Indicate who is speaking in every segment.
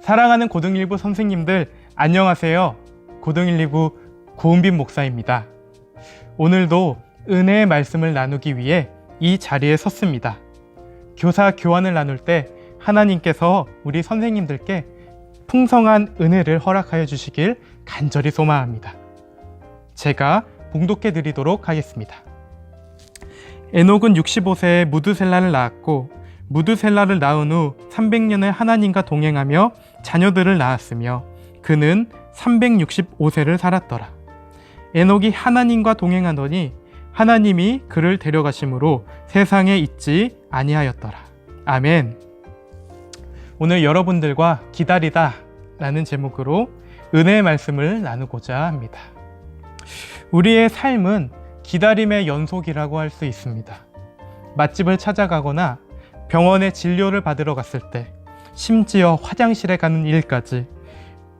Speaker 1: 사랑하는 고등1부 선생님들 안녕하세요. 고등1부 고은빈 목사입니다. 오늘도 은혜의 말씀을 나누기 위해 이 자리에 섰습니다. 교사 교환을 나눌 때 하나님께서 우리 선생님들께 풍성한 은혜를 허락하여 주시길 간절히 소망합니다. 제가 봉독해 드리도록 하겠습니다. 에녹은 65세에 무드셀라를 낳았고 무드셀라를 낳은 후 300년을 하나님과 동행하며 자녀들을 낳았으며 그는 365세를 살았더라. 에녹이 하나님과 동행하더니 하나님이 그를 데려가심으로 세상에 있지 아니하였더라. 아멘. 오늘 여러분들과 기다리다 라는 제목으로 은혜의 말씀을 나누고자 합니다. 우리의 삶은 기다림의 연속이라고 할 수 있습니다. 맛집을 찾아가거나 병원에 진료를 받으러 갔을 때, 심지어 화장실에 가는 일까지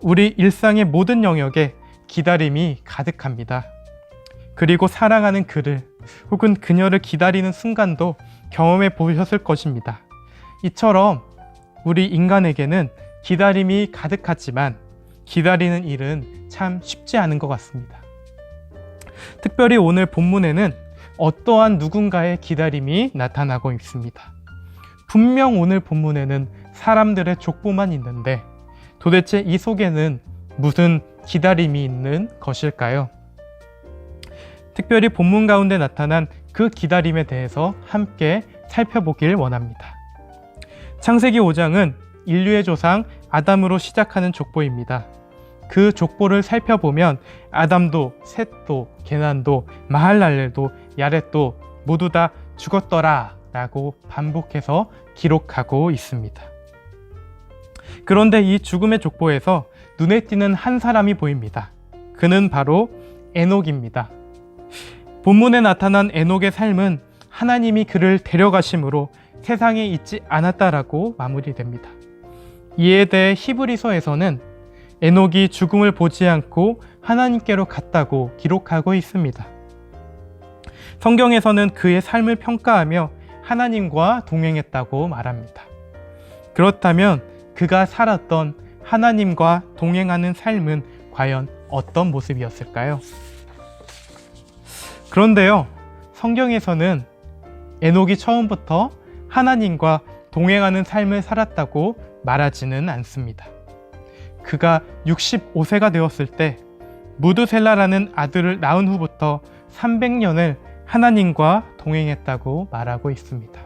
Speaker 1: 우리 일상의 모든 영역에 기다림이 가득합니다. 그리고 사랑하는 그를 혹은 그녀를 기다리는 순간도 경험해 보셨을 것입니다. 이처럼 우리 인간에게는 기다림이 가득하지만 기다리는 일은 참 쉽지 않은 것 같습니다. 특별히 오늘 본문에는 어떠한 누군가의 기다림이 나타나고 있습니다. 분명 오늘 본문에는 사람들의 족보만 있는데 도대체 이 속에는 무슨 기다림이 있는 것일까요? 특별히 본문 가운데 나타난 그 기다림에 대해서 함께 살펴보길 원합니다. 창세기 5장은 인류의 조상 아담으로 시작하는 족보입니다. 그 족보를 살펴보면 아담도, 셋도, 게난도, 마할랄렐도, 야렛도 모두 다 죽었더라 라고 반복해서 기록하고 있습니다. 그런데 이 죽음의 족보에서 눈에 띄는 한 사람이 보입니다. 그는 바로 에녹입니다. 본문에 나타난 에녹의 삶은 하나님이 그를 데려가심으로 세상에 있지 않았다라고 마무리됩니다. 이에 대해 히브리서에서는 에녹이 죽음을 보지 않고 하나님께로 갔다고 기록하고 있습니다. 성경에서는 그의 삶을 평가하며 하나님과 동행했다고 말합니다. 그렇다면 그가 살았던 하나님과 동행하는 삶은 과연 어떤 모습이었을까요? 그런데요, 성경에서는 에녹이 처음부터 하나님과 동행하는 삶을 살았다고 말하지는 않습니다. 그가 65세가 되었을 때 무드셀라라는 아들을 낳은 후부터 300년을 하나님과 동행했다고 말하고 있습니다.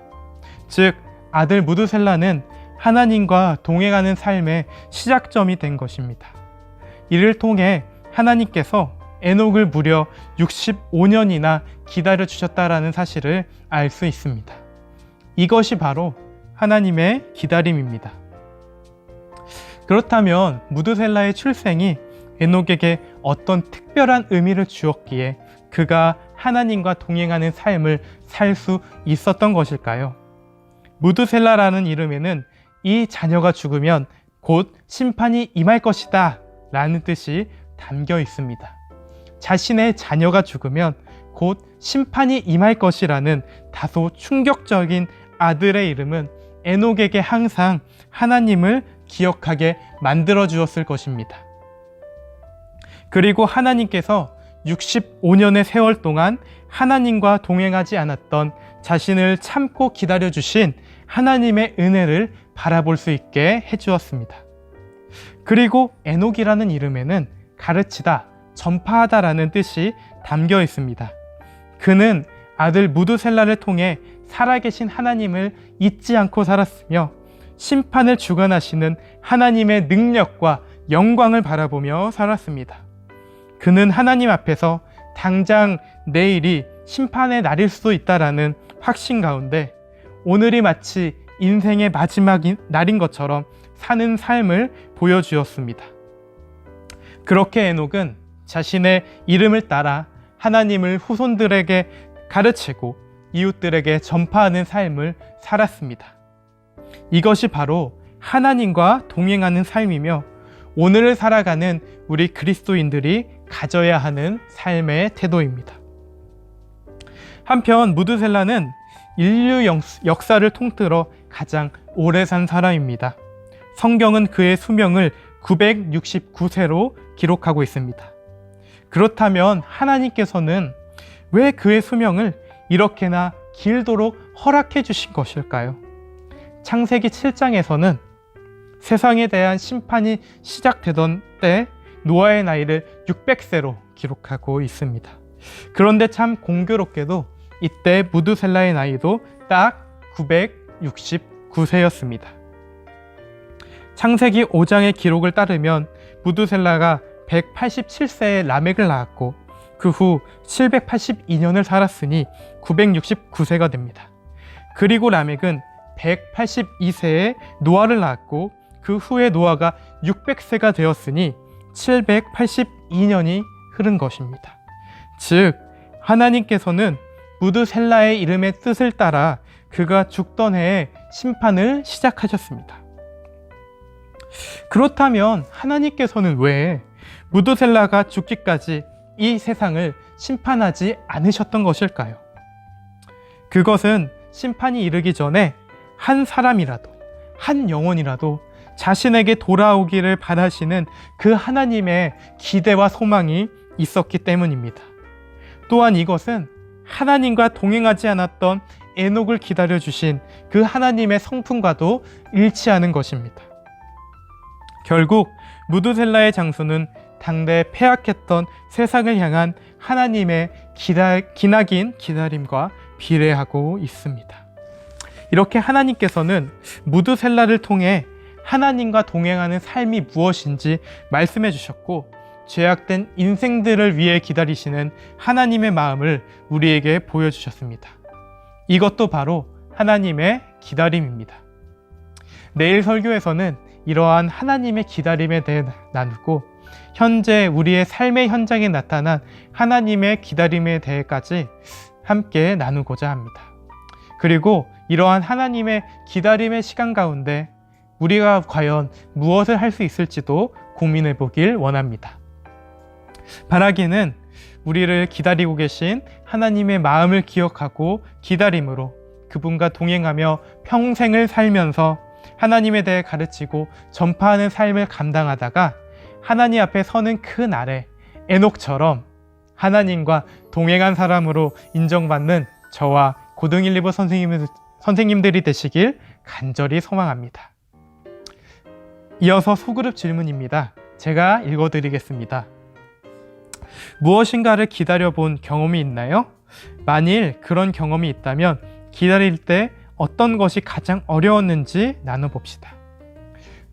Speaker 1: 즉, 아들 무드셀라는 하나님과 동행하는 삶의 시작점이 된 것입니다. 이를 통해 하나님께서 에녹을 무려 65년이나 기다려 주셨다라는 사실을 알 수 있습니다. 이것이 바로 하나님의 기다림입니다. 그렇다면 무드셀라의 출생이 에녹에게 어떤 특별한 의미를 주었기에 그가 하나님과 동행하는 삶을 살 수 있었던 것일까요? 무드셀라라는 이름에는 이 자녀가 죽으면 곧 심판이 임할 것이다 라는 뜻이 담겨 있습니다. 자신의 자녀가 죽으면 곧 심판이 임할 것이라는 다소 충격적인 아들의 이름은 에녹에게 항상 하나님을 기억하게 만들어 주었을 것입니다. 그리고 하나님께서 65년의 세월 동안 하나님과 동행하지 않았던 자신을 참고 기다려 주신 하나님의 은혜를 바라볼 수 있게 해주었습니다. 그리고 에녹이라는 이름에는 가르치다, 전파하다라는 뜻이 담겨 있습니다. 그는 아들 무드셀라를 통해 살아계신 하나님을 잊지 않고 살았으며 심판을 주관하시는 하나님의 능력과 영광을 바라보며 살았습니다. 그는 하나님 앞에서 당장 내일이 심판의 날일 수도 있다라는 확신 가운데 오늘이 마치 인생의 마지막 날인 것처럼 사는 삶을 보여주었습니다. 그렇게 에녹은 자신의 이름을 따라 하나님을 후손들에게 가르치고 이웃들에게 전파하는 삶을 살았습니다. 이것이 바로 하나님과 동행하는 삶이며 오늘을 살아가는 우리 그리스도인들이 가져야 하는 삶의 태도입니다. 한편 무드셀라는 인류 역사를 통틀어 가장 오래 산 사람입니다. 성경은 그의 수명을 969세로 기록하고 있습니다. 그렇다면 하나님께서는 왜 그의 수명을 이렇게나 길도록 허락해 주신 것일까요? 창세기 7장에서는 세상에 대한 심판이 시작되던 때 노아의 나이를 600세로 기록하고 있습니다. 그런데 참 공교롭게도 이때 무드셀라의 나이도 딱 969세였습니다. 창세기 5장의 기록을 따르면 무드셀라가 187세에 라멕을 낳았고 그 후 782년을 살았으니 969세가 됩니다. 그리고 라멕은 182세에 노아를 낳았고 그 후에 노아가 600세가 되었으니 782년이 흐른 것입니다. 즉 하나님께서는 무드셀라의 이름의 뜻을 따라 그가 죽던 해에 심판을 시작하셨습니다. 그렇다면 하나님께서는 왜 무드셀라가 죽기까지 이 세상을 심판하지 않으셨던 것일까요? 그것은 심판이 이르기 전에 한 사람이라도, 한 영혼이라도 자신에게 돌아오기를 바라시는 그 하나님의 기대와 소망이 있었기 때문입니다. 또한 이것은 하나님과 동행하지 않았던 에녹을 기다려주신 그 하나님의 성품과도 일치하는 것입니다. 결국 무드셀라의 장수는 당대 패악했던 세상을 향한 하나님의 기나긴 기다림과 비례하고 있습니다. 이렇게 하나님께서는 무드셀라를 통해 하나님과 동행하는 삶이 무엇인지 말씀해 주셨고 죄악된 인생들을 위해 기다리시는 하나님의 마음을 우리에게 보여주셨습니다. 이것도 바로 하나님의 기다림입니다. 내일 설교에서는 이러한 하나님의 기다림에 대해 나누고 현재 우리의 삶의 현장에 나타난 하나님의 기다림에 대해까지 함께 나누고자 합니다. 그리고 이러한 하나님의 기다림의 시간 가운데 우리가 과연 무엇을 할 수 있을지도 고민해 보길 원합니다. 바라기는 우리를 기다리고 계신 하나님의 마음을 기억하고 기다림으로 그분과 동행하며 평생을 살면서 하나님에 대해 가르치고 전파하는 삶을 감당하다가 하나님 앞에 서는 그 날에 에녹처럼 하나님과 동행한 사람으로 인정받는 저와 고등 1, 2부 선생님들이 되시길 간절히 소망합니다. 이어서 소그룹 질문입니다. 제가 읽어드리겠습니다. 무엇인가를 기다려본 경험이 있나요? 만일 그런 경험이 있다면 기다릴 때 어떤 것이 가장 어려웠는지 나눠봅시다.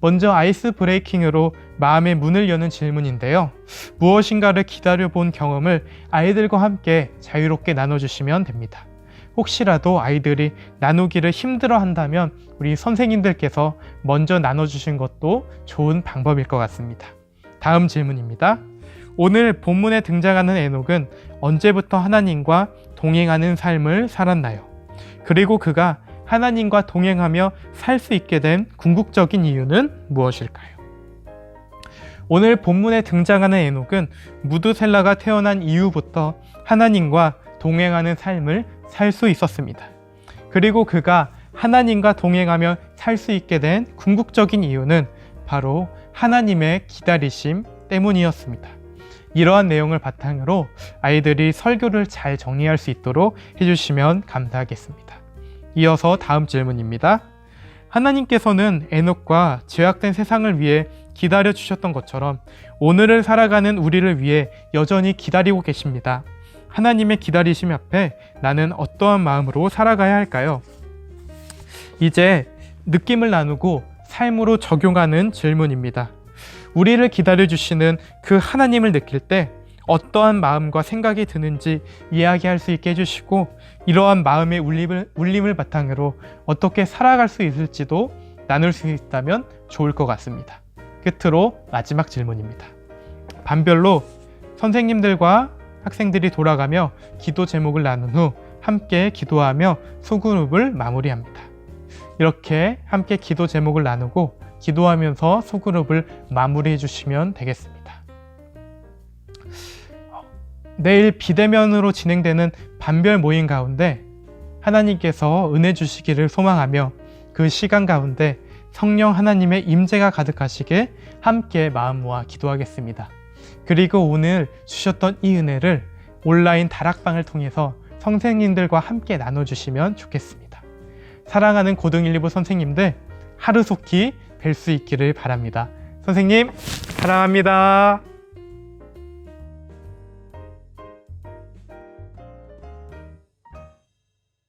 Speaker 1: 먼저 아이스 브레이킹으로 마음의 문을 여는 질문인데요. 무엇인가를 기다려본 경험을 아이들과 함께 자유롭게 나눠주시면 됩니다. 혹시라도 아이들이 나누기를 힘들어한다면 우리 선생님들께서 먼저 나눠주신 것도 좋은 방법일 것 같습니다. 다음 질문입니다. 오늘 본문에 등장하는 에녹은 언제부터 하나님과 동행하는 삶을 살았나요? 그리고 그가 하나님과 동행하며 살 수 있게 된 궁극적인 이유는 무엇일까요? 오늘 본문에 등장하는 에녹은 무드셀라가 태어난 이후부터 하나님과 동행하는 삶을 살 수 있었습니다. 그리고 그가 하나님과 동행하며 살 수 있게 된 궁극적인 이유는 바로 하나님의 기다리심 때문이었습니다. 이러한 내용을 바탕으로 아이들이 설교를 잘 정리할 수 있도록 해주시면 감사하겠습니다. 이어서 다음 질문입니다. 하나님께서는 에녹과 죄악된 세상을 위해 기다려 주셨던 것처럼 오늘을 살아가는 우리를 위해 여전히 기다리고 계십니다. 하나님의 기다리심 앞에 나는 어떠한 마음으로 살아가야 할까요? 이제 느낌을 나누고 삶으로 적용하는 질문입니다. 우리를 기다려주시는 그 하나님을 느낄 때 어떠한 마음과 생각이 드는지 이야기할 수 있게 해주시고 이러한 마음의 울림을 바탕으로 어떻게 살아갈 수 있을지도 나눌 수 있다면 좋을 것 같습니다. 끝으로 마지막 질문입니다. 반별로 선생님들과 학생들이 돌아가며 기도 제목을 나눈 후 함께 기도하며 소그룹을 마무리합니다. 이렇게 함께 기도 제목을 나누고 기도하면서 소그룹을 마무리해 주시면 되겠습니다. 내일 비대면으로 진행되는 반별 모임 가운데 하나님께서 은혜 주시기를 소망하며 그 시간 가운데 성령 하나님의 임재가 가득하시게 함께 마음 모아 기도하겠습니다. 그리고 오늘 주셨던 이 은혜를 온라인 다락방을 통해서 선생님들과 함께 나눠주시면 좋겠습니다. 사랑하는 고등 1, 2부 선생님들, 하루속히 뵐 수 있기를 바랍니다. 선생님, 사랑합니다.